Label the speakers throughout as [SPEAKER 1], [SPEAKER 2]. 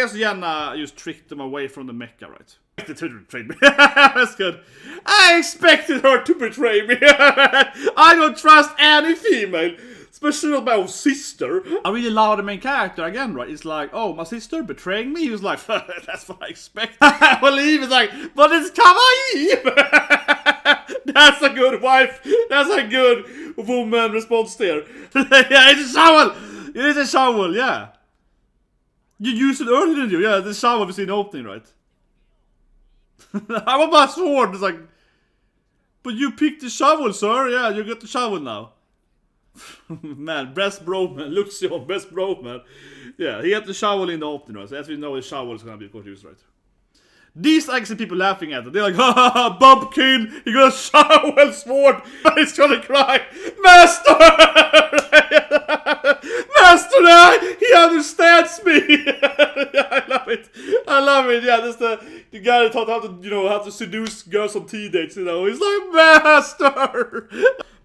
[SPEAKER 1] guess Jenna just tricked them away from the mecha, right? To betray me. That's good. I expected her to betray me. I don't trust any female, especially not my own sister. I really love the main character again, right? It's like, oh, my sister betraying me? He was like, that's what I expect. I believe it's like, but it's kawaii. That's a good wife. That's a good woman response there. Yeah, it's a shovel. It is a shovel, yeah. You used it earlier, didn't you? Yeah, the shovel was in the opening, right? I want my sword. It's like, but you picked the shovel, sir. Yeah, you got the shovel now. Man, best bro, man. Luxion, best bro, man. Yeah, he got the shovel in the opening, right? So as we know, his shovel is gonna be, of course, used, right? These actually people laughing at it. They're like, ha ha ha, Bumpkin, he got a shovel sword. He's gonna cry. Master! Master, he understands me. I love it. I love it. Yeah, that's the guy that taught how to, you know, how to seduce girls on tea dates, you know. He's like, Master!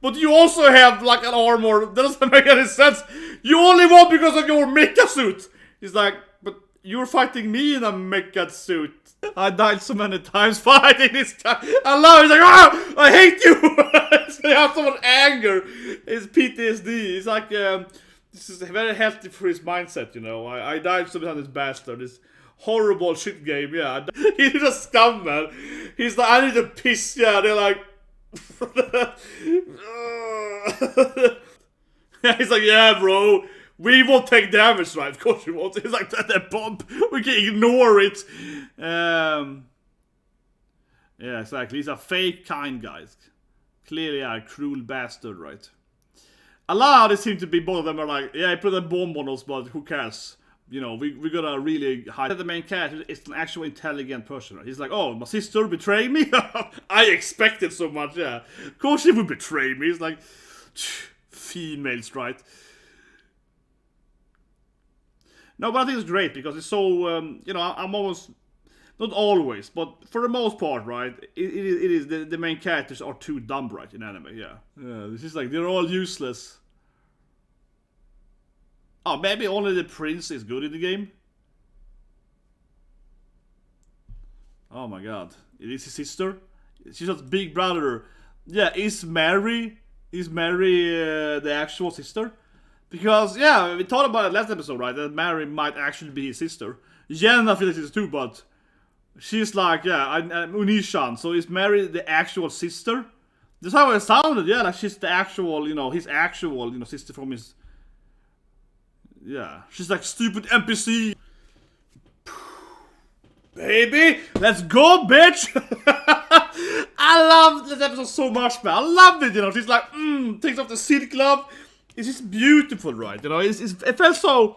[SPEAKER 1] But you also have like an armor. That doesn't make any sense. You only won because of your mecha suit. He's like, but you're fighting me in a mecha suit. I died so many times fighting this guy. I love it. He's like, ah, I hate you. So you have so much anger. It's PTSD. It's like, this is very healthy for his mindset, you know. I died so many times, this bastard. This horrible shit game, yeah. He's a scum, man. He's like, I need to piss, yeah. They're like, he's like, yeah, bro. We won't take damage, right? Of course we won't. It's like that bomb. We can ignore it. Yeah, exactly. He's a fake kind guy. Clearly a cruel bastard, right? I love how they seem to be, both of them are like, yeah, I put a bomb on us, but who cares? You know, we gotta really hide. The main character is an actual intelligent person, right? He's like, oh, my sister betrayed me? I expected so much, yeah. Of course she would betray me. It's like, females, right? No, but I think it's great because it's so, you know, I'm almost, not always, but for the most part, right, it is the main characters are too dumb, right, in anime, yeah. Yeah, this is like, they're all useless. Oh, maybe only the prince is good in the game? Oh my god. It is his sister? She's not big brother. Yeah, is Mary the actual sister? Because, yeah, we talked about it last episode, right? That Mary might actually be his sister. Jenna feels it too, but she's like, yeah, Unishan. So is Mary the actual sister? That's how it sounded, yeah, like she's the actual, you know, his actual, you know, sister from his... Yeah, she's like, stupid NPC. Baby, let's go, bitch! I love this episode so much, man. I love it, you know. She's like, takes off the silk glove. It's just beautiful, right? You know, it felt so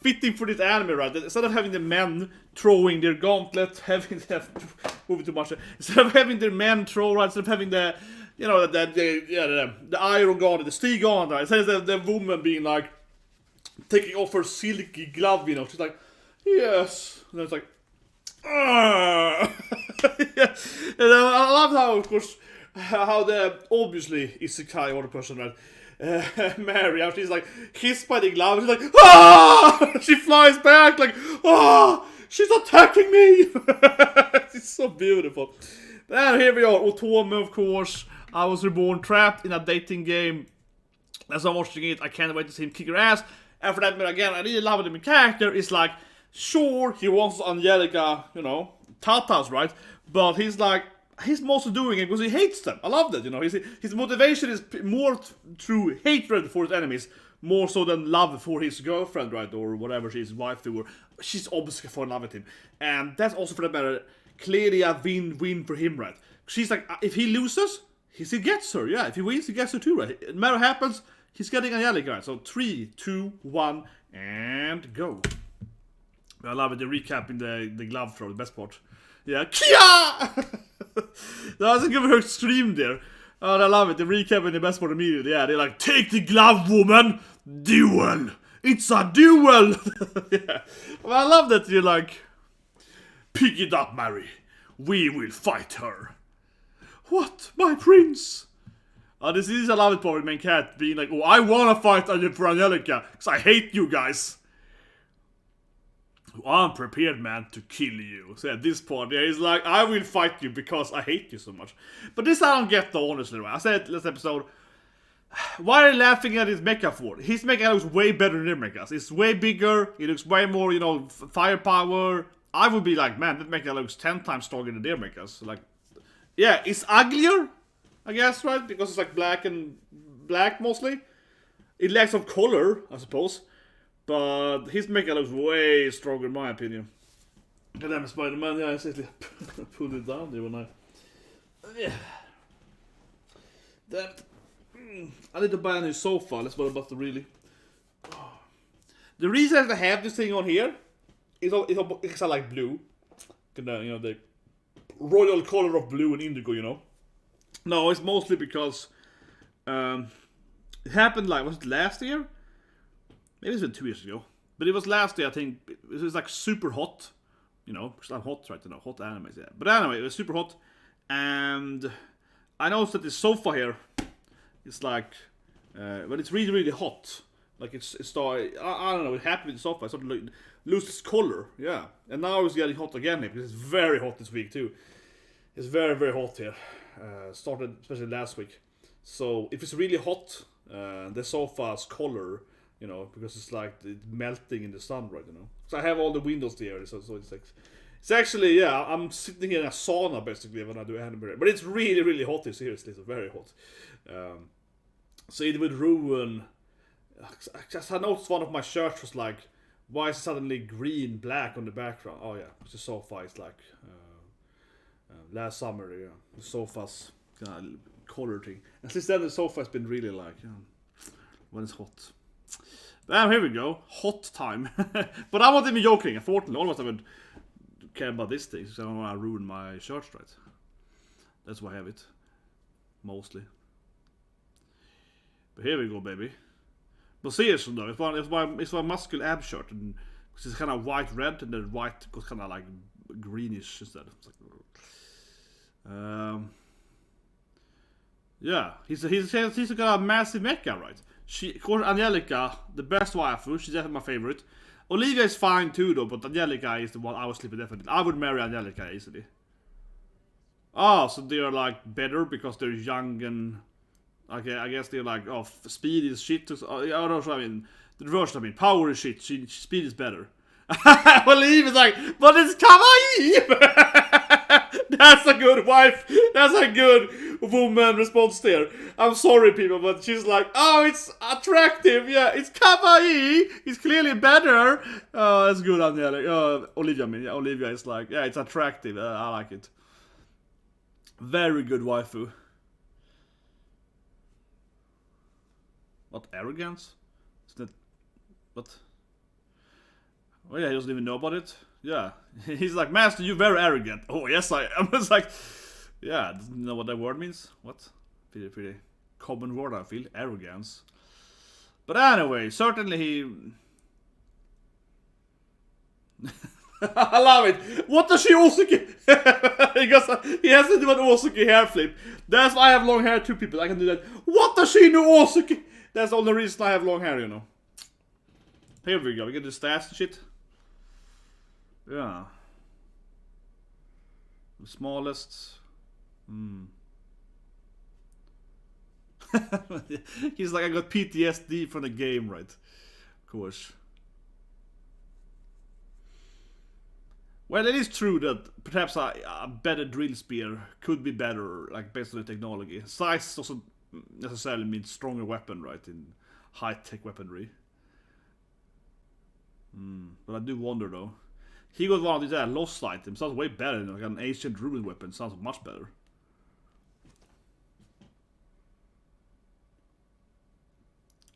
[SPEAKER 1] fitting for this anime, right? That instead of having the men throwing their gauntlet, moving too much. Instead of having their men throw, right? Instead of having the, you know, the iron gauntlet, the steel gauntlet, right? Instead of the woman being like taking off her silky glove, you know, she's like, yes, and then it's like, yeah. And I love how, of course, how the obviously Sekai or the person, right? Mary, how she's like kissed by the glove, she's like, ah! She flies back like, ah! She's attacking me! It's so beautiful. And here we are, Otome, of course. I was reborn trapped in a dating game. As I'm watching it, I can't wait to see him kick her ass. And for that, again, I really love it. The character is like, sure, he wants Angelica, you know, tatas, right? But he's like, he's mostly doing it because he hates them. I love that, you know. His motivation is more through hatred for his enemies, more so than love for his girlfriend, right, or whatever she's wife to, or she's obviously for love with him. And that's also, for that matter, clearly a win-win for him, right? She's like, if he loses, he gets her, yeah. If he wins, he gets her too, right? No matter what happens, he's getting Angelica, right? So 3, 2, 1, and go. I love it, the recap in the glove throw, the best part. Yeah, Kia! That was a good scream there. Oh, I love it. The recap in the best part immediately. Yeah, they're like, take the glove, woman! Duel! It's a duel! Yeah. Well, I love that you're like, pick it up, Mary. We will fight her. What? My prince? This is, I love it part with main cat being like, oh, I wanna fight for Angelica, because I hate you guys. I'm prepared, man, to kill you. So at this point, yeah, he's like, I will fight you because I hate you so much. But this I don't get though, honestly. Right? I said last episode, why are you laughing at his mecha for? His mecha looks way better than their mechas. It's way bigger, it looks way more, you know, firepower. I would be like, man, that mecha looks 10 times stronger than their mechas. Like, yeah, it's uglier, I guess, right? Because it's like black mostly. It lacks some color, I suppose. But his mecha looks way stronger in my opinion. God damn, Spider-Man, yeah, I seriously pulled it down there when I... Yeah. That... I need to buy a new sofa, that's what I'm about to really... The reason I have this thing on here is because I like blue. You know, the royal color of blue and indigo, you know. No, it's mostly because... it happened like, was it last year? Maybe it's been 2 years ago. But it was last year, I think. It was like super hot. You know, because I'm hot right now. Hot animes, yeah. But anyway, it was super hot. And I noticed that the sofa here is like... when it's really, really hot. Like I don't know, it happened with the sofa. It started to lose its color. Yeah. And now it's getting hot again here. Because it's very hot this week too. It's very, very hot here. Started especially last week. So if it's really hot, the sofa's color... You know, because it's like it's melting in the sun, right? You know, so I have all the windows there, so it's like, it's actually, yeah, I'm sitting in a sauna basically when I do anime, but it's really, really hot here. Seriously, it's very hot. So it would ruin. I noticed one of my shirts was like, why is it suddenly green, black on the background? Oh yeah, it's the sofa. It's like last summer, yeah, the sofa's color thing, and since then the sofa has been really like, you know, when it's hot. Here we go. Hot time. But I'm not even joking. Unfortunately, almost I would care about this thing. So I don't want to ruin my shirt, right? That's why I have it. Mostly. But here we go, baby. But seriously though, it's my muscle ab shirt. And it's kind of white-red, and then white goes kind of like greenish instead. It's like, yeah, he's got a massive mecha, right? Of course, Angelica, the best waifu, she's definitely my favorite. Olivia is fine too, though, but Angelica is the one I would sleep with definitely. I would marry Angelica easily. Oh, so they're like better because they're young and... Okay, I guess they're like, oh, speed is shit. Oh, I don't know, I mean, the reverse, I mean, power is shit, speed is better. Olivia's like, but it's kawaii! That's a good wife. That's a good woman response there. I'm sorry, people, but she's like, oh, it's attractive. Yeah, it's kawaii. It's clearly better. Oh, that's good, Angelica. Olivia, I mean, yeah, Olivia is like, yeah, it's attractive. I like it. Very good waifu. What, arrogance? Isn't it... What? Oh yeah, he doesn't even know about it. Yeah, he's like, Master, you're very arrogant. Oh yes, I am. It's like, yeah, doesn't know what that word means. What? Pretty common word, I feel. Arrogance. But anyway, certainly he... I love it. What does she Osuki? Because he has to do an Osuki hair flip. That's why I have long hair too, people. I can do that. What does she know Osuki? That's the only reason I have long hair, you know. Here we go. We get the stats and shit. Yeah. The smallest. He's like, I got PTSD from the game, right? Of course. Well, it is true that perhaps a better drill spear could be better, like based on the technology. Size doesn't necessarily mean stronger weapon, right? In high-tech weaponry. But I do wonder though. He got one of these lost items. Sounds way better than like an ancient ruin weapon. Sounds much better.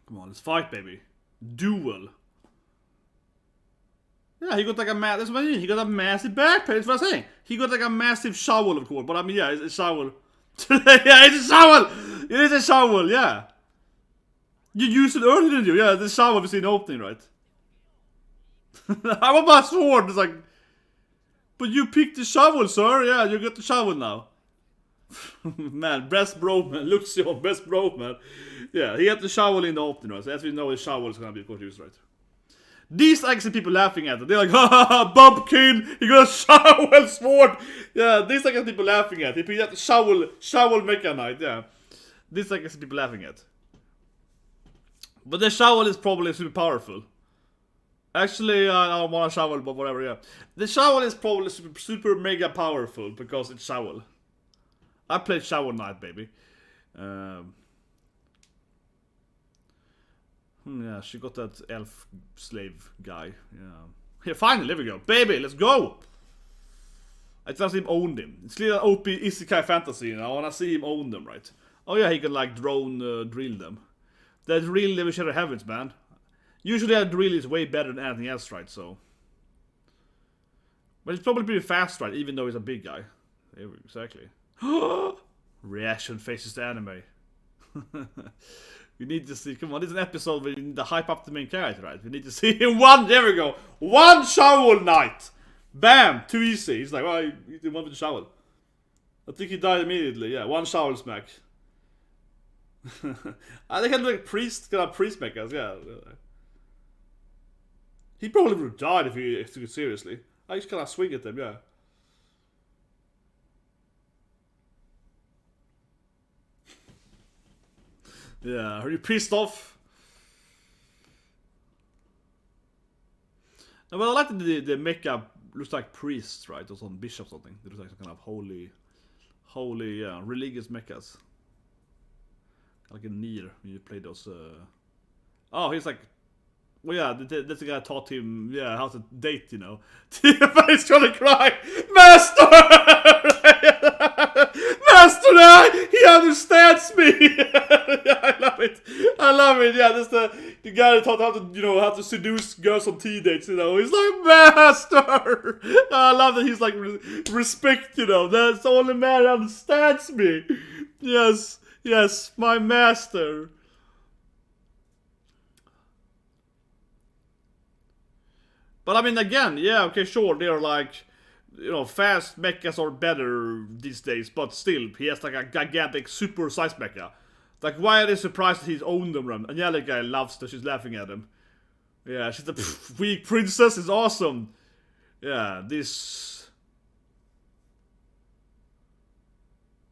[SPEAKER 1] Come on, let's fight, baby. Duel. Yeah, he got like a that's what I mean. He got a massive backpack. That's what I'm saying. He got like a massive shovel, of course. But I mean, yeah, it's a shovel. Yeah, it's a shovel. It is a shovel. Yeah. You used it earlier, didn't you? Yeah, the shovel was in the opening, right? I want my sword. It's like, but you picked the shovel, sir. Yeah, you got the shovel now. Man, best bro, man. Luxion, best bro, man. Yeah, he got the shovel in the opening, right? So as we know, his shovel is gonna be, of course, used, right? These actually people laughing at it. They're like, ha ha ha, Bumpkin, he got a shovel sword. Yeah, these actually people laughing at. He got the shovel mecha knight, yeah. These actually people laughing at. But the shovel is probably super powerful. Actually, I don't want a shovel, but whatever, yeah. The shovel is probably super mega powerful because it's shovel. I played Shovel Knight, baby. Yeah, she got that elf slave guy. Yeah. Here, finally, there we go. Baby, let's go! I just see him own them. It's clear an OP Isekai fantasy, you know. I wanna see him own them, right? Oh yeah, he can like drone drill them. That's really the Shadow Heavens, man. Usually a drill is way better than anything else, right? So, but it's probably pretty fast, right? Even though he's a big guy. Exactly. Reaction faces the anime. We need to see. Come on, this is an episode where we need to hype up the main character, right? We need to see him one. There we go. One shovel knight. Bam. Too easy. He's like, well, he didn't want to shovel. I think he died immediately. Yeah, one shovel smack. They can like priest mechas. Yeah. He probably would have died if he took it seriously. I just kind of swing at them. Yeah. Yeah, are you pissed off? No, well, I like the mecha looks like priests, right? Or some bishop something. It looks like some kind of holy, yeah, religious mechas. Like a Nier, when you play those. Oh, he's like, well, yeah, that's the guy taught him, yeah, how to date, you know. But he's gonna cry, Master! Master, he understands me. Yeah, I love it. Yeah, that's the guy that taught how to, you know, how to seduce girls on tea dates. You know, he's like, Master. I love that he's like respect. You know, that's the only man that understands me. Yes, my master. But I mean, again, yeah, okay, sure, they're like, you know, fast mechas are better these days, but still, he has like a gigantic super size mecha. Like, why are they surprised that he's owned them? And the other guy loves that she's laughing at him. Yeah, she's the weak princess, is awesome. Yeah, this.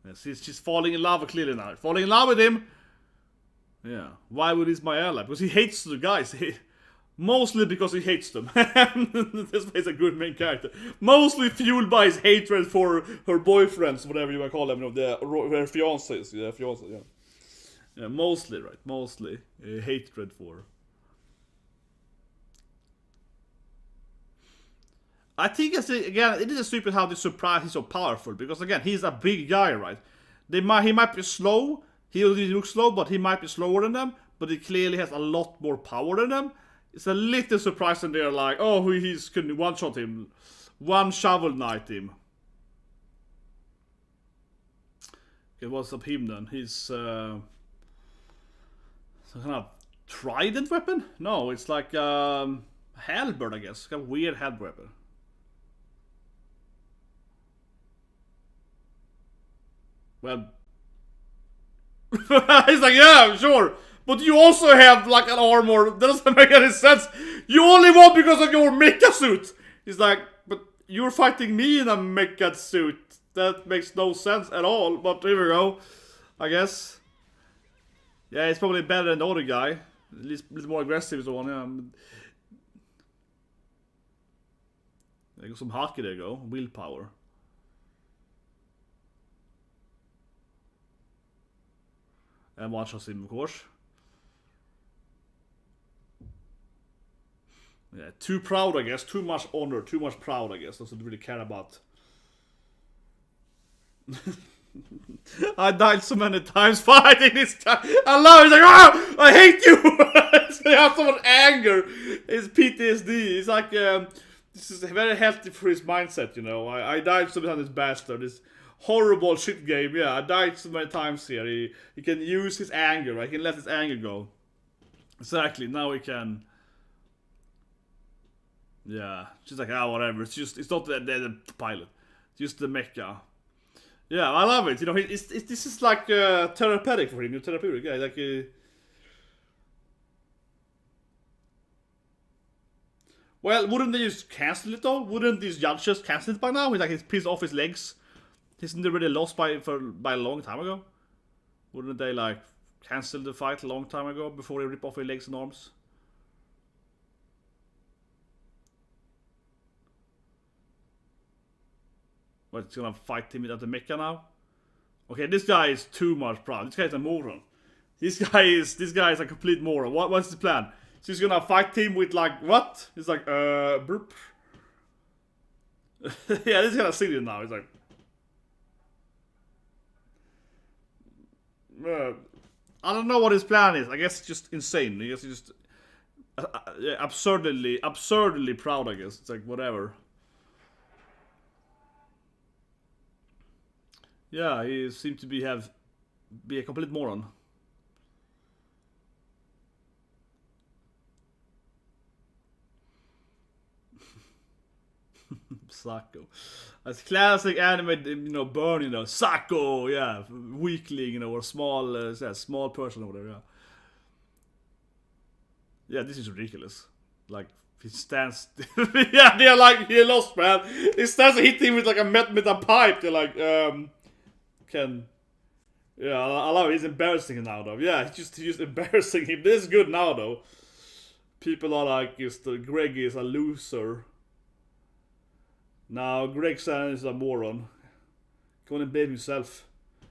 [SPEAKER 1] Yeah, she's falling in love clearly now. Falling in love with him. Yeah, why would he's my ally? Because he hates the guys. Mostly because he hates them. This is a good main character. Mostly fueled by his hatred for her boyfriends, whatever you want to call them, you know, her fiancés. Yeah, fiancés, yeah. Yeah, mostly, right? Mostly. Hatred for. I think, again, it is stupid how they surprise he's so powerful. Because, again, he's a big guy, right? He might be slow. He looks slow, but he might be slower than them. But he clearly has a lot more power than them. It's a little surprising they're like, oh, he's couldn't one-shot him. One shovel knight him. Okay, what's up him then? He's some kind of trident weapon? No, it's like halberd, I guess. Kind of weird halberd weapon. Well, he's like, yeah, sure. But you also have like an armor. That doesn't make any sense. You only won because of your mecha suit. He's like, but you're fighting me in a mecha suit. That makes no sense at all. But here we go, I guess. Yeah, it's probably better than the other guy. At least a little more aggressive, so on. Yeah. There goes some hockey. There you go. Willpower. And one shot him, of course. Yeah, too proud, I guess. Too much honor, too much proud, I guess. Doesn't really care about. I died so many times fighting this guy. I love it. He's like, ah, I hate you. He has so much anger. It's PTSD. It's like, this is very healthy for his mindset, you know. I died so many times, this bastard. This horrible shit game. Yeah, I died so many times here. He can use his anger, right? He can let his anger go. Exactly. Now he can. Yeah, she's like, whatever. It's not the pilot. It's just the mecha. Yeah, I love it. You know, this is like therapeutic for him. You're therapeutic, yeah. Like, Well, wouldn't they just cancel it though? Wouldn't these judges cancel it by now? He's like he's pissed off his legs. Isn't it already lost by a long time ago? Wouldn't they like cancel the fight a long time ago before they rip off his legs and arms? What, it's gonna fight him at the mecha now? Okay, this guy is too much proud. This guy is a moron. This guy is a complete moron. What's the plan? So he's gonna fight him with like what? He's like burp. Yeah, this is gonna see him now. He's like I don't know what his plan is. I guess it's just insane. I guess he's just absurdly proud, I guess. It's like whatever. Yeah, he seems to be a complete moron. Sako. That's classic anime, burn, Sako, yeah, weakling, or small person or whatever, yeah. Yeah, this is ridiculous. Like, he stands, yeah, they're like, he lost, man. He stands and hit him with like a pipe. They're like, yeah, I love it. He's embarrassing him now, though. Yeah, he's just embarrassing him. This is good now, though. People are like, Greg is a loser. Now, Greg Sand is a moron. Come on and blame himself.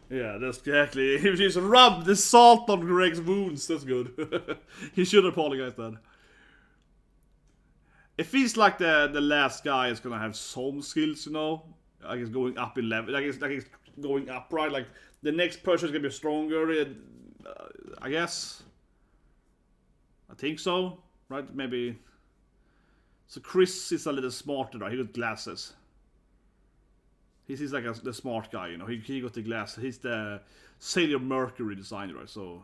[SPEAKER 1] Yeah, that's exactly. He just rubbed the salt on Greg's wounds. That's good. He should apologize then. It feels like the last guy is gonna have some skills, Like it's going up in level. Like it's going up, right? Like the next person is gonna be stronger. I guess. I think so, right? Maybe. So Chris is a little smarter, right? He got glasses. He's like the smart guy, He got the glasses. He's the Sailor Mercury designer, right? So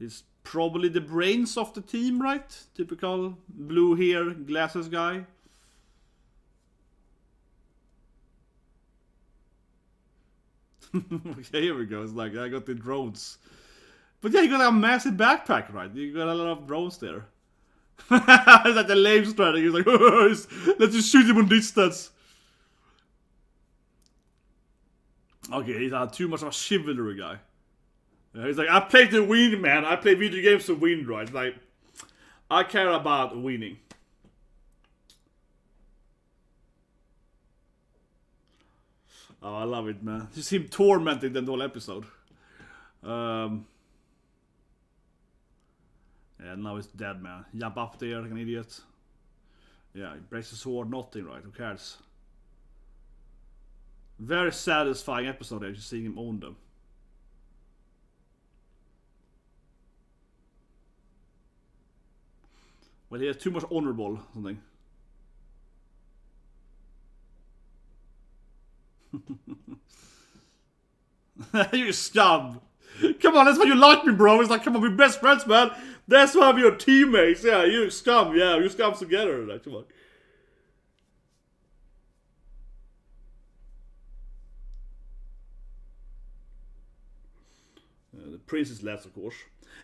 [SPEAKER 1] he's probably the brains of the team, right? Typical blue hair, glasses guy. Okay, here we go. It's like I got the drones, but yeah, you got a massive backpack, right? You got a lot of drones there. It's like the lame strategy. He's like, let's just shoot him on distance. Okay, he's too much of a chivalry guy. Yeah, he's like, I play to win, man. I play video games to win, right? Like, I care about winning. Oh, I love it, man. Just him tormenting the whole episode. Yeah, now he's dead, man. Jump up there like an idiot. Yeah, he breaks the sword, nothing, right? Who cares? Very satisfying episode there, just seeing him own them. Well, he has too much honorable something. You scum! Come on, that's why you like me, bro. It's like, come on, we're best friends, man. That's why we're teammates. Yeah, you scum. Yeah, you scum together. Like, come on. The prince is last, of course.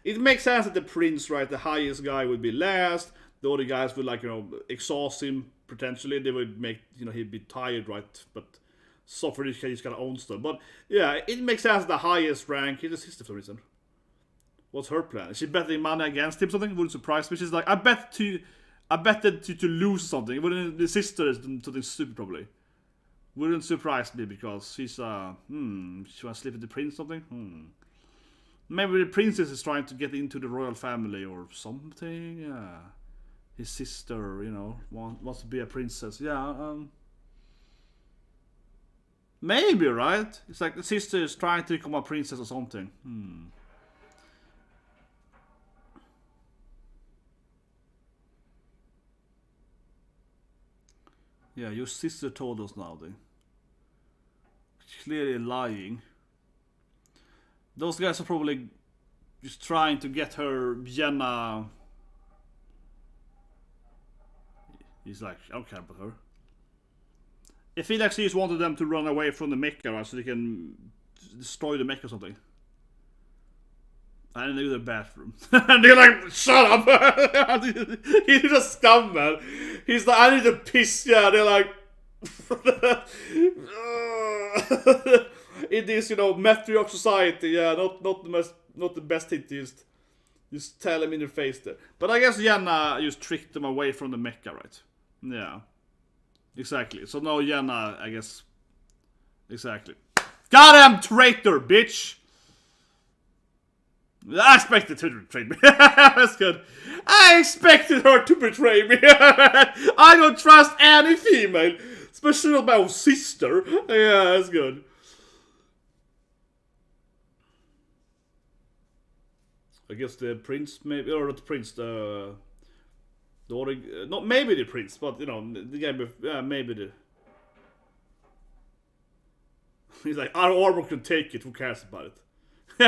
[SPEAKER 1] It makes sense that the prince, right, the highest guy would be last. The other guys would, like, exhaust him, potentially. They would make, he'd be tired, right? But so for this case, he's gonna own stuff. But yeah, it makes sense the highest rank is his sister for some reason. What's her plan? Is she betting money against him? Something wouldn't surprise me. She's like, I bet to lose something. Wouldn't the sister is something stupid probably? Wouldn't surprise me because she's she wanna sleep with the prince something. Maybe the princess is trying to get into the royal family or something. Yeah, his sister, wants to be a princess. Yeah, maybe, right? It's like the sister is trying to become a princess or something. Yeah, your sister told us now, then. She's clearly lying. Those guys are probably just trying to get her Jenna. He's like, I don't care about her. If he actually just wanted them to run away from the mecha, right, so they can destroy the mecha or something. I need to go to the bathroom. And they're like, shut up! He's just scum, man. He's like, I need to piss, yeah. They're like... In this, matriarch society, yeah, not the best thing to just tell him in their face there. But I guess Jenna just tricked them away from the mecha, right? Yeah. Exactly. So now Jenna, I guess... Exactly. Goddamn traitor, bitch! I expected her to betray me. That's good. I expected her to betray me. I don't trust any female. Especially not my own sister. Yeah, that's good. I guess the prince, maybe, or not the prince, the not maybe the prince, but the guy, maybe the. He's like, our armor can take it. Who cares about it?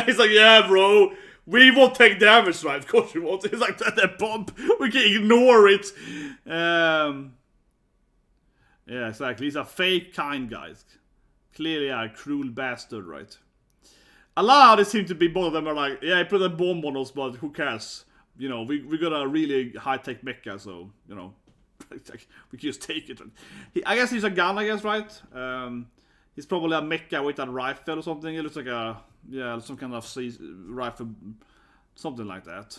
[SPEAKER 1] He's like, yeah, bro, we won't take damage, right? Of course we won't. He's like, that bomb, we can ignore it. Yeah, exactly. He's a fake kind guy. Clearly a cruel bastard, right? A lot of they seem to be, both of them are like, yeah, put a bomb on us, but who cares? We got a really high-tech mecha, so, we can just take it. I guess he's a gun, I guess, right? He's probably a mecha with a rifle or something. It looks like some kind of rifle, something like that.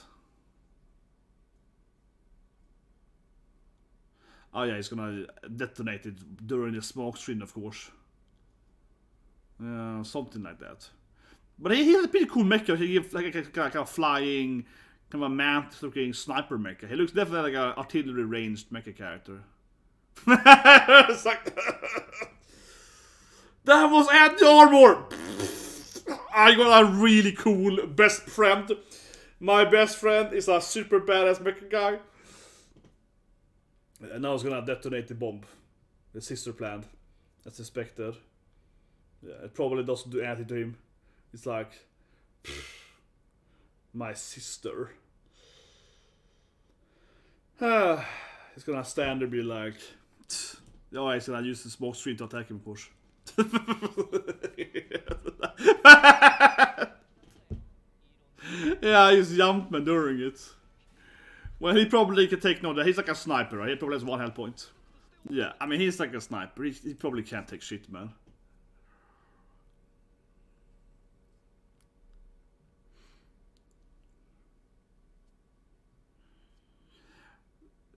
[SPEAKER 1] Oh yeah, he's gonna detonate it during the smoke screen, of course. Something like that. But he has a pretty cool mecha. He gives like a flying, kind of a mant-looking sniper mecha. He looks definitely like an artillery ranged mecha character. It's like, that was anti-armor! I got a really cool best friend. My best friend is a super badass mecha guy. And now he's gonna detonate the bomb. The sister planned. That's expected. Yeah, it probably doesn't do anything to him. It's like, my sister. He's gonna stand there and be like, oh, he's gonna use the smoke screen to attack him, of course. Yeah, he's jumping during it. Well, he probably can take no. He's like a sniper, right? He probably has 1 health point. Yeah, I mean, he's like a sniper. He probably can't take shit, man.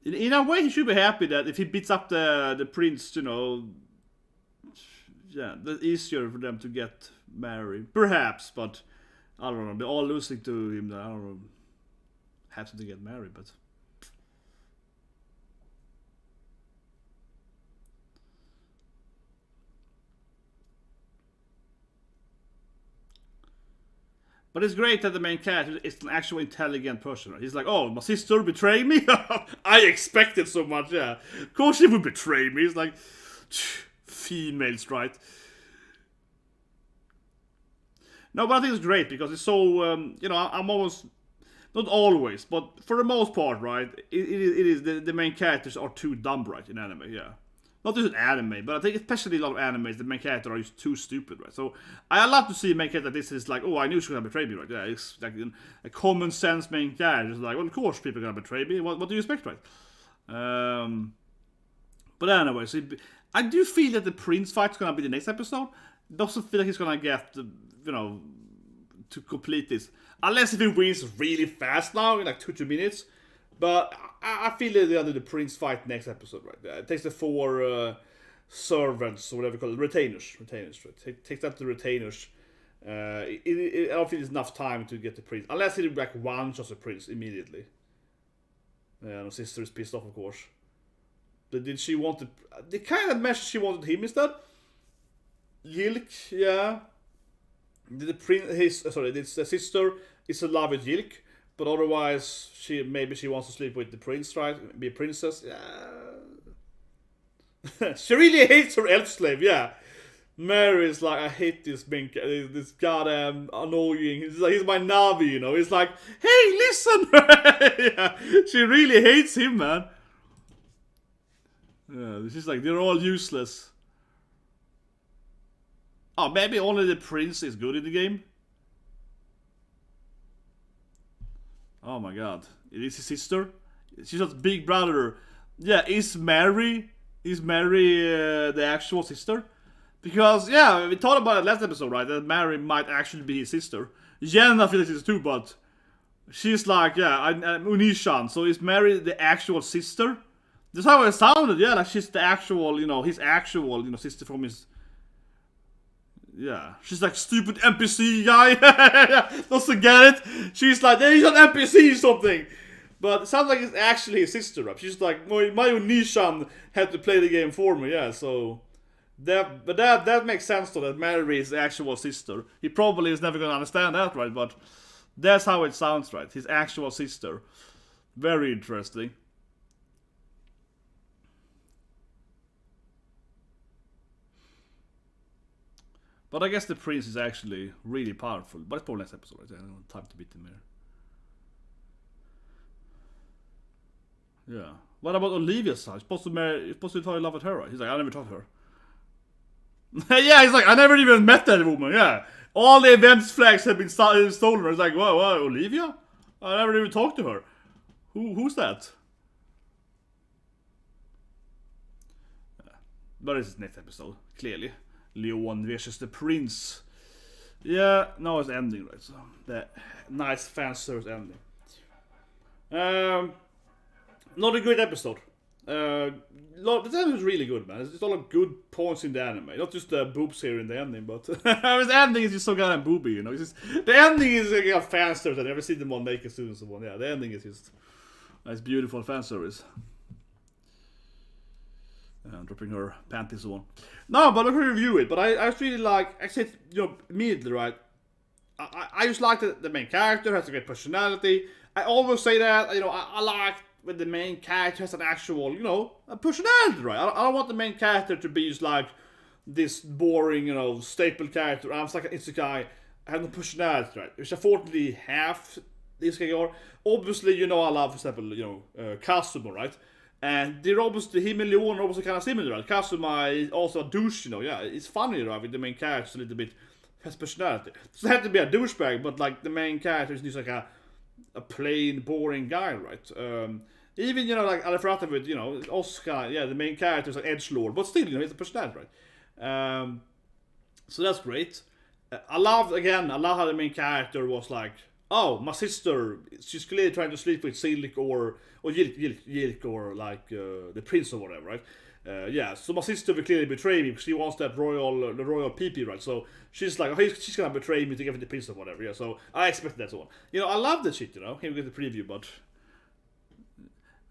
[SPEAKER 1] In a way, he should be happy that if he beats up the prince, yeah, that's easier for them to get married. Perhaps, but I don't know. They're all losing to him. I don't know. Have to get married, but. But it's great that the main character is an actual intelligent person. He's like, oh, my sister betrayed me? I expected so much, yeah. Of course she would betray me. It's like, females, right? No, but I think it's great because it's so, I'm almost, not always, but for the most part, right? It is the main characters are too dumb, right, in anime, yeah. Not just in anime, but I think especially a lot of animes, the main characters are just too stupid, right? So I love to see a main character that this is like, oh, I knew she was gonna betray me, right? Yeah, it's like a common sense main character. It's like, well, of course people are gonna betray me. What do you expect, right? But anyway, so I do feel that the prince fight's gonna be the next episode. Doesn't feel like he's gonna get, to complete this. Unless if he wins really fast now, in like 2-3 minutes. But I feel that they're under the prince fight next episode, right? It takes the 4 servants, or whatever you call it, retainers, right? Takes that to retainers. I don't think it's enough time to get the prince, unless he like one shots the prince immediately. And her sister is pissed off, of course. But did she want the kind of message she wanted him instead? Yilk, yeah. Did the sister is in love with Yilk. But otherwise, maybe she wants to sleep with the prince, right? Be a princess. Yeah. She really hates her elf slave, yeah. Mary is like, I hate this this goddamn annoying. He's my Navi, He's like, hey, listen! Yeah. She really hates him, man. Yeah, she's like, they're all useless. Oh, maybe only the prince is good in the game? Oh my god. It is his sister? She's not big brother. Yeah, is Mary the actual sister? Because, yeah, we talked about it last episode, right? That Mary might actually be his sister. Jenna feels it too, but she's like, yeah, Unishan. So is Mary the actual sister? That's how it sounded, yeah, like she's the actual, his actual, sister from his... Yeah, she's like stupid NPC guy. Doesn't get it. She's like, he's an NPC or something. But it sounds like it's actually his sister. Right? She's like, my Unishan had to play the game for me. Yeah, so that makes sense though. That Mary is the actual sister. He probably is never gonna understand that, right? But that's how it sounds, right? His actual sister. Very interesting. But I guess the prince is actually really powerful. But it's probably next episode, right? I don't have time to beat him here. Yeah. What about Olivia's side? You're supposed to fall in love with her, right? He's like, I never talked to her. Yeah, he's like, I never even met that woman, yeah. All the events flags have been stolen. It's like, what, Olivia? I never even talked to her. Who's that? Yeah. But it's next episode, clearly. Leon versus the prince. Yeah, now it's ending, right? So the nice fan service ending. Not a great episode. The ending was really good, man. It's all of good points in the anime, not just the boobs here in the ending, but the ending is just so goddamn booby, you know. It's just, the ending is like a fan service. I've never seen them on Naked Students or one. Yeah, the ending is just nice, beautiful fan service. Dropping her panties on. No, but I'm gonna review it. But I really like. I said, immediately, right? I just like the main character has a great personality. I always say that. I like when the main character has an actual, a personality, right? I don't want the main character to be just like this boring, staple character. I'm just like an isekai. I have no personality, right? Which unfortunately have this guy. Obviously, I love, for example, Kazuma, right? And they're obviously, him and Leon are obviously kind of similar, right? Kazuma is also a douche, yeah. It's funny, right? With the main character a little bit has personality. So it had to be a douchebag, but like the main character is just like a plain, boring guy, right? Even, like Alefrata with, Oscar, yeah, the main character is an edgelord, but still, he's a personality, right? So that's great. I love how the main character was like, oh, my sister, she's clearly trying to sleep with Silk or Yilk or like the prince or whatever, right? Yeah, so my sister will clearly betray me because she wants that royal PP, right? So she's like, oh, she's gonna betray me to give it the prince or whatever, yeah. So I expected that one. I love that shit, Here we get the preview,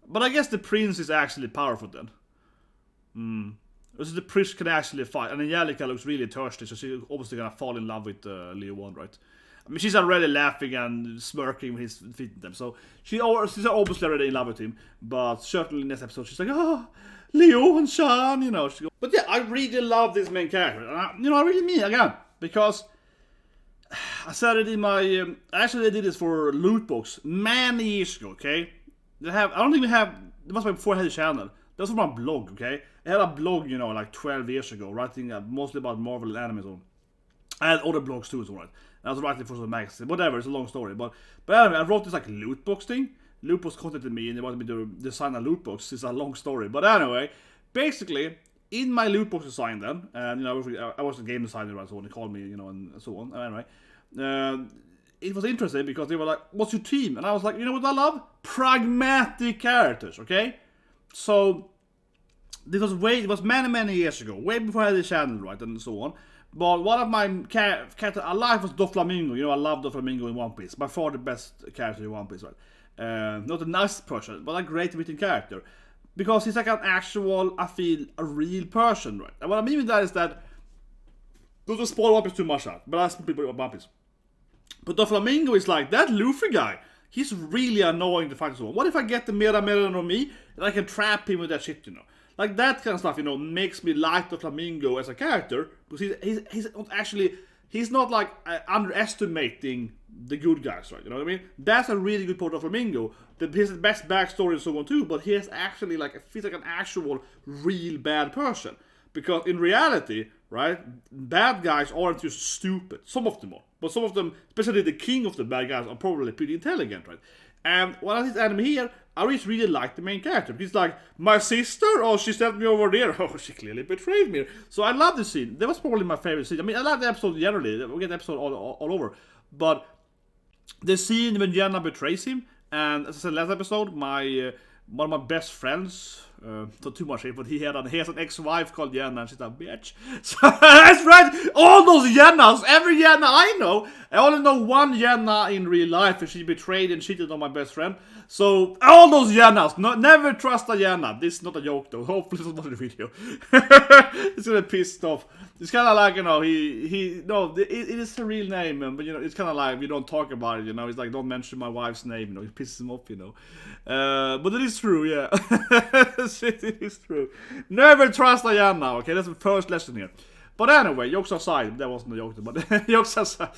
[SPEAKER 1] but I guess the prince is actually powerful then. So the prince can actually fight, and Angelica looks really thirsty, so she's obviously gonna fall in love with Leon, right? I mean, she's already laughing and smirking when he's defeating them. So she's obviously already in love with him. But certainly in this episode, she's like, oh, Leo and Sean, But yeah, I really love this main character. And I really mean it again. Because I said it in my... actually, I did this for Lootbox many years ago, okay? I don't think we have... It must be before I had a channel. That was from my blog, okay? I had a blog, like 12 years ago, writing mostly about Marvel and anime. So I had other blogs too, so right. I was writing for some magazine, whatever, it's a long story. But anyway, I wrote this like loot box thing. Lootbox contacted me and they wanted me to design a loot box. It's a long story. But anyway, basically, in my loot box design then, and I was a game designer and so on, they called me, and so on. Anyway, it was interesting because they were like, what's your team? And I was like, you know what I love? Pragmatic characters, okay? So, it was many years ago, way before I had the channel, right, and so on. But one of my characters I liked was Doflamingo. I love Doflamingo in One Piece. By far the best character in One Piece, right? Not a nice person, but a great written character. Because he's like an actual, I feel, a real person, right? And what I mean with that is that, don't spoil One Piece too much out, but I ask people about One Piece. But Doflamingo is like, that Luffy guy, he's really annoying to fight so on. What if I get the Mera on me, and I can trap him with that shit, Like that kind of stuff, makes me like the Flamingo as a character, because he's not like underestimating the good guys, right? You know what I mean? That's a really good part of Flamingo. He has the best backstory and so on too, but he has actually feels like an actual real bad person. Because in reality, right, bad guys aren't just stupid. Some of them are. But some of them, especially the king of the bad guys, are probably pretty intelligent, right? And when I see this anime here, I really like the main character. He's like, my sister? Oh, she sent me over there. Oh, she clearly betrayed me. So I love the scene. That was probably my favorite scene. I mean, I love the episode generally. We get the episode all over. But the scene when Jenna betrays him, and as I said last episode, one of my best friends, not too much here, but he has an ex-wife called Jenna, and she's a bitch. So, that's right! All those Jennas, every Jenna I know, I only know one Jenna in real life, and she betrayed and cheated on my best friend. So, all those Jennas, never trust a Jenna. This is not a joke though, hopefully it's not a video. It's gonna piss off. It's kind of like, it is a real name, but it's kind of like, we don't talk about it, it's like, don't mention my wife's name, it pisses him off, but it is true, yeah. It is true. Never trust a Jenna, okay, that's the first lesson here. But anyway, jokes aside, that wasn't a joke, but jokes aside,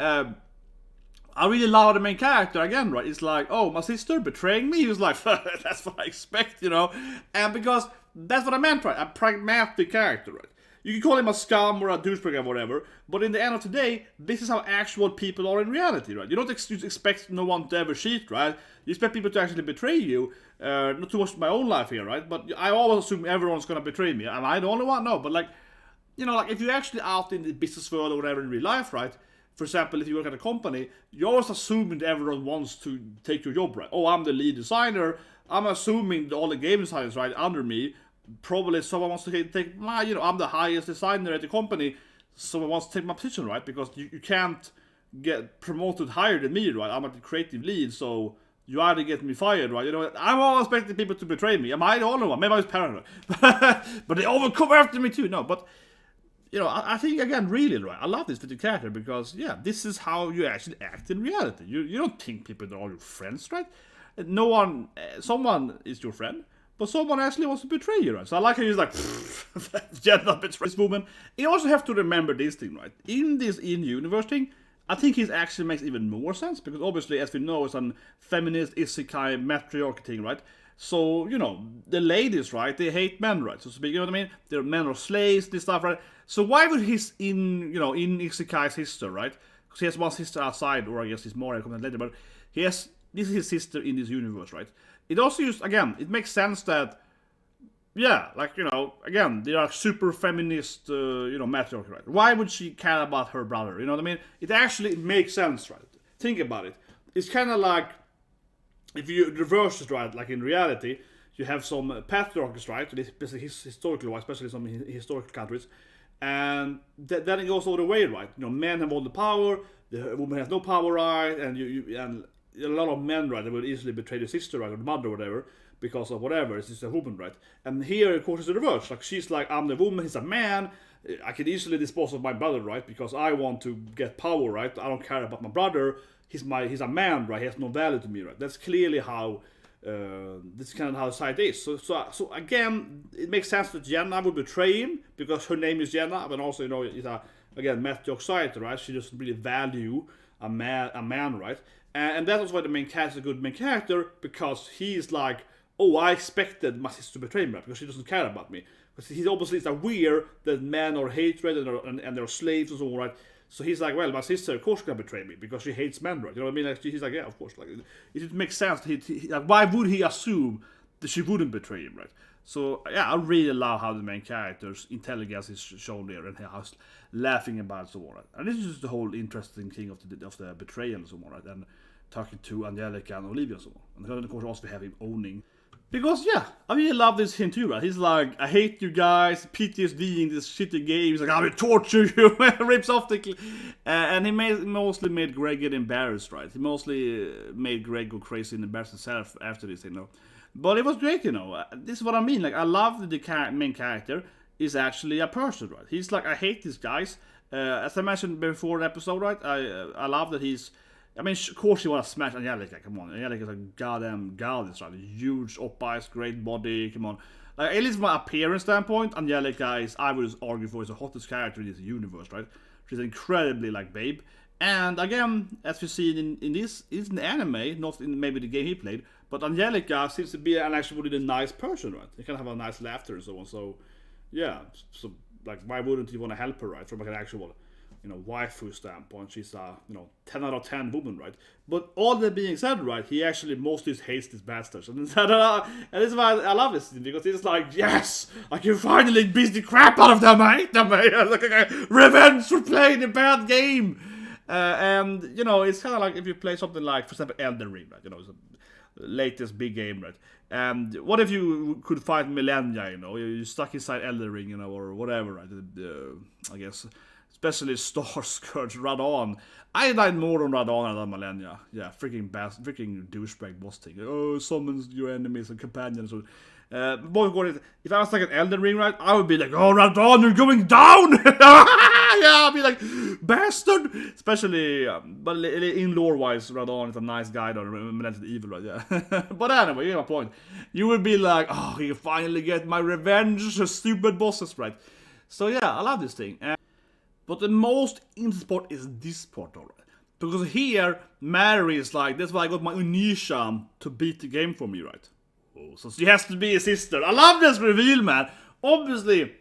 [SPEAKER 1] I really love the main character again, right? It's like, oh, my sister betraying me? He was like, that's what I expect, and because that's what I meant, right? A pragmatic character, right? You can call him a scum or a douchebag or whatever, but in the end of the day, this is how actual people are in reality, right? You don't expect no one to ever cheat, right? You expect people to actually betray you. Not too much my own life here, right? But I always assume everyone's gonna betray me. Am I the only one? No, but like if you're actually out in the business world or whatever in real life, right? For example, if you work at a company, you're always assuming that everyone wants to take your job, right? Oh, I'm the lead designer. I'm assuming all the game designers, right, under me. Probably someone wants to take my, I'm the highest designer at the company. Someone wants to take my position, right? Because you can't get promoted higher than me, right? I'm the creative lead, so you either get me fired, right? I'm always expecting people to betray me. Am I the only one? Maybe I was paranoid. But they all come after me too. No, but, I think, again, really, right? I love this with the character because, yeah, this is how you actually act in reality. You don't think people are all your friends, right? Someone is your friend. But someone actually wants to betray you, right? So I like how he's like, Jenna betrayed this woman. You also have to remember this thing, right? In this in-universe thing, I think it actually makes even more sense. Because obviously, as we know, it's a feminist, isekai, matriarchy thing, right? So, the ladies, right? They hate men, right? So to speak, you know what I mean? They're men or slaves, this stuff, right? So why would in Isekai's sister, right? Because he has one sister outside, or I guess he's more, I'll comment later, but this is his sister in this universe, right? It also it makes sense that, yeah, again, they are super feminist, matriarchy, right? Why would she care about her brother? You know what I mean? It actually makes sense, right? Think about it. It's kind of like, if you reverse it, right, like in reality, you have some patriarchies, right? Historically, especially some historical countries, and then it goes all the way, right? Men have all the power, the woman has no power, right? And a lot of men, right, they would easily betray the sister, right, or the mother, or whatever, because of whatever, it's just a woman, right? And here, of course, it's the reverse. Like, she's like, I'm the woman, he's a man, I can easily dispose of my brother, right, because I want to get power, right? I don't care about my brother, he's a man, right, he has no value to me, right? That's clearly how, this is kind of how society is. So again, it makes sense that Jenna would betray him, because her name is Jenna, but also, it's again, matriarch society, right? She doesn't really value a man, right? And that's why the main character is a good main character, because he's like, oh, I expected my sister to betray me, because she doesn't care about me. Because he obviously is aware that men are hatred and they're slaves and so on, right? So he's like, well, my sister, of course, can betray me, because she hates men, right? You know what I mean? Like, he's like, yeah, of course. Like, it makes sense. Like, why would he assume that she wouldn't betray him, right? So, yeah, I really love how the main character's intelligence is shown there, and how he's laughing about and so on, right? And this is just the whole interesting thing of the betrayal and so on, right? And talking to Angelica and Olivia and so on. And then, of course, also we have him owning. Because, yeah, I really love this hint too, right? He's like, I hate you guys, PTSD in this shitty game. He's like, I will torture you. Rips off the... and he mostly made Greg get embarrassed, right? He mostly made Greg go crazy and embarrass himself after this, But it was great, This is what I mean. Like, I love that the main character is actually a person, right? He's like, I hate these guys. As I mentioned before the episode, right? I love that he's... I mean, of course you want to smash Angelica, come on. Angelica's a goddamn goddess, right? Huge, up-eyes, great body, come on. Like, at least from an appearance standpoint, Angelica is, I would argue for, is the hottest character in this universe, right? She's incredibly, babe. And again, as we see in this, it's an anime, not in maybe the game he played, but Angelica seems to be an actually really nice person, right? They can have a nice laughter and so on, so, yeah. So, why wouldn't you want to help her, right? From an actual waifu standpoint, she's a 10 out of 10 woman, right? But all that being said, right, he actually mostly hates these bastards, and this is why I love this, because it's like, yes, I can finally beat the crap out of them. I hate them. Revenge for playing a bad game. And it's kind of like if you play something like, for example, Elden Ring, right? It's the latest big game, right? And what if you could fight Millennia? You're stuck inside Elden Ring, or whatever, right? I guess. Especially Starscourge, Radon. I died more on Radon than Millennia. Yeah, freaking douchebag boss thing. Oh, summons your enemies and companions. If I was like an Elden Ring, right, I would be like, oh, Radon, you're going down! Yeah, I'd be like, bastard! Especially, but in lore-wise, Radon is a nice guy, though, Millennia's evil, right, yeah. But anyway, you get my point. You would be like, oh, you finally get my revenge, stupid bosses, right? So yeah, I love this thing. But the most interesting part is this part, alright. Because here, Mary is like, that's why I got my Unisha to beat the game for me, right? Oh, so she has to be a sister. I love this reveal, man. Obviously,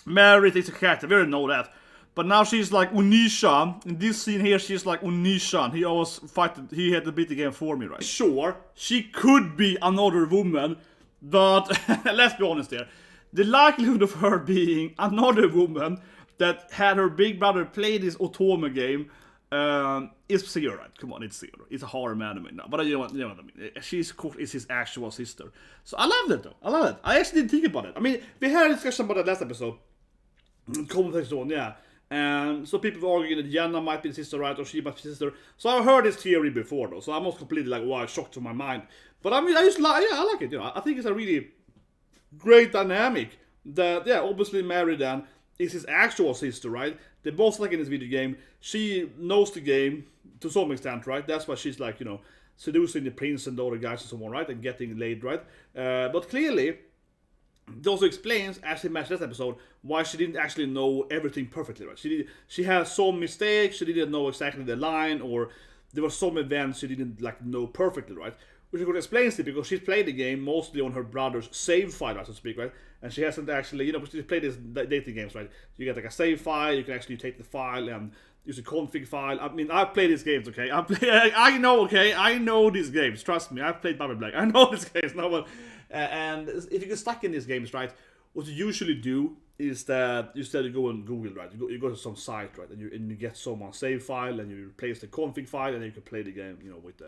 [SPEAKER 1] Mary is a character, we already know that. But now she's like Unisha. In this scene here, she's like Unisha. He had to beat the game for me, right? Sure, she could be another woman, but let's be honest here. The likelihood of her being another woman that had her big brother play this Otome game is zero, right? Come on, it's zero. It's a horror anime now. But you know what I mean. She's cool, is his actual sister. So I love that though. I love it. I actually didn't think about it. I mean, we had a discussion about that last episode. Conversation, yeah. And so people were arguing that Jenna might be the sister, right? Or she might be the sister. So I've heard this theory before though. So I'm not completely like, wow, shocked to my mind. But I mean, I like it. I think it's a really great dynamic. That, yeah, obviously Mary then is his actual sister, right? They're both like in this video game. She knows the game to some extent, right? That's why she's like, seducing the prince and the other guys and so on, right? And getting laid, right? But clearly, it also explains, as he mentioned this episode, why she didn't actually know everything perfectly, right? She had some mistakes, she didn't know exactly the line, or there were some events she didn't like know perfectly, right? Which of course explains it, because she's played the game mostly on her brother's save file, so to speak, right? And she hasn't actually, she played these dating games, right? You get like a save file, you can actually take the file and use a config file. I mean, I've played these games, okay? I know these games, trust me. I've played Bobby Black, I know these games, no one. And if you get stuck in these games, right, what you usually do is that you go on Google, right? You go to some site, right? And you get someone's save file, and you replace the config file, and then you can play the game, with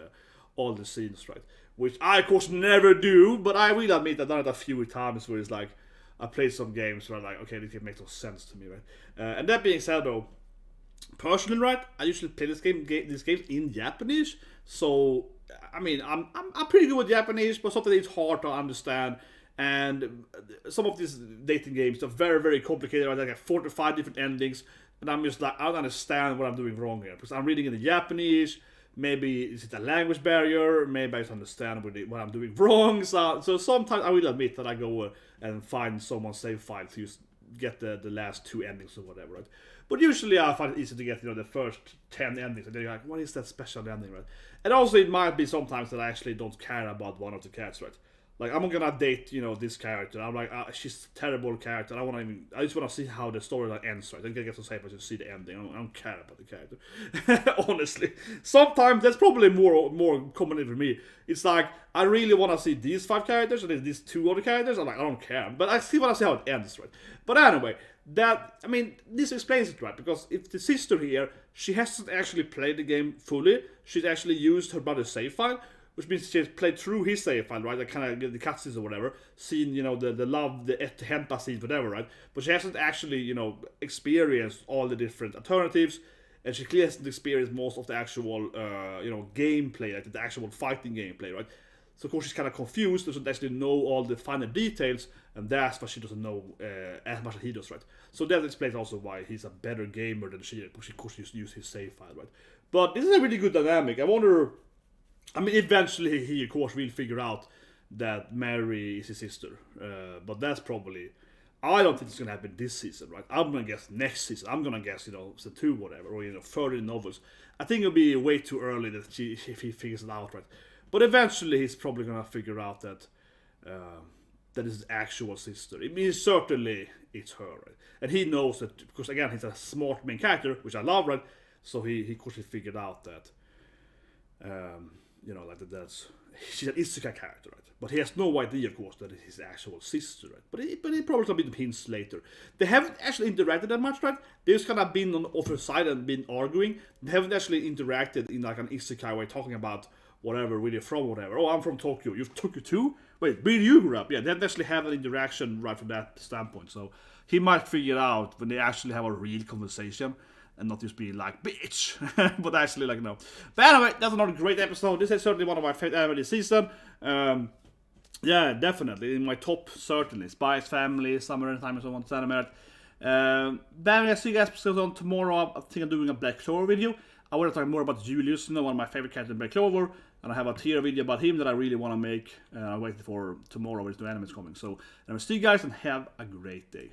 [SPEAKER 1] all the scenes, right? Which I, of course, never do, but I will admit I've done it a few times where it's like, I played some games where I'm like, okay, this game makes no sense to me, right? And that being said, though, personally, right, I usually play these games in Japanese, so, I mean, I'm pretty good with Japanese, but sometimes it's hard to understand, and some of these dating games are very, very complicated, right? Like 45 different endings, and I'm just like, I don't understand what I'm doing wrong here, because I'm reading in the Japanese. Maybe is it a language barrier? Maybe I just understand what I'm doing wrong. So sometimes I will admit that I go and find someone's save file to just get the last 2 endings or whatever, right? But usually I find it easy to get the first 10 endings, and then you're like, what is that special ending, right? And also it might be sometimes that I actually don't care about one of the characters, right? Like, I'm gonna date, this character. I'm like, she's a terrible character. I just wanna see how the storyline ends, right? I get to say, but just see the ending. I don't care about the character. Honestly. Sometimes that's probably more common for me. It's like, I really wanna see these 5 characters, and these 2 other characters. I'm like, I don't care. But I still wanna see how it ends, right? But anyway, this explains it, right? Because if the sister here, she hasn't actually played the game fully. She's actually used her brother's save file, which means she's played through his save file, right? Like kind of the cutscenes or whatever, seen, the love, the hentai scenes, whatever, right? But she hasn't actually, experienced all the different alternatives, and she clearly hasn't experienced most of the actual, gameplay, like the actual fighting gameplay, right? So of course she's kind of confused, doesn't actually know all the finer details, and that's why she doesn't know as much as he does, right? So that explains also why he's a better gamer than she, because of course he used his save file, right? But this is a really good dynamic. I wonder. I mean, eventually he, of course, will figure out that Mary is his sister. But that's probably... I don't think it's going to happen this season, right? I'm going to guess next season. I'm going to guess, season 2, whatever, or, further in novels. I think it'll be way too early that if he figures it out, right? But eventually he's probably going to figure out that that is his actual sister. I mean, certainly it's her, right? And he knows that, because again, he's a smart main character, which I love, right? So he of course figured out that, you know, like that's she's an isekai character, right? But he has no idea, of course, that it's his actual sister, right? But he probably will be the hints later. They haven't actually interacted that much, right? They've just kind of been on the other side and been arguing. They haven't actually interacted in like an isekai way, talking about whatever, where you're from, whatever. Oh, I'm from Tokyo. You're Tokyo too? Wait, where do you grew up? Yeah, they haven't actually have an interaction right from that standpoint. So he might figure out when they actually have a real conversation and not just be like, bitch, but actually like, no. But anyway, that's another great episode. This is certainly one of my favorite anime this season. Yeah, definitely. In my top, certainly. Spice Family, Summer and Time and so on, anime. Then I see you guys on tomorrow. I think I'm doing a Black Clover video. I want to talk more about Julius, one of my favorite characters in Black Clover. And I have a tier video about him that I really want to make. I'm waiting for tomorrow with the anime coming. So, anyway, see you guys and have a great day.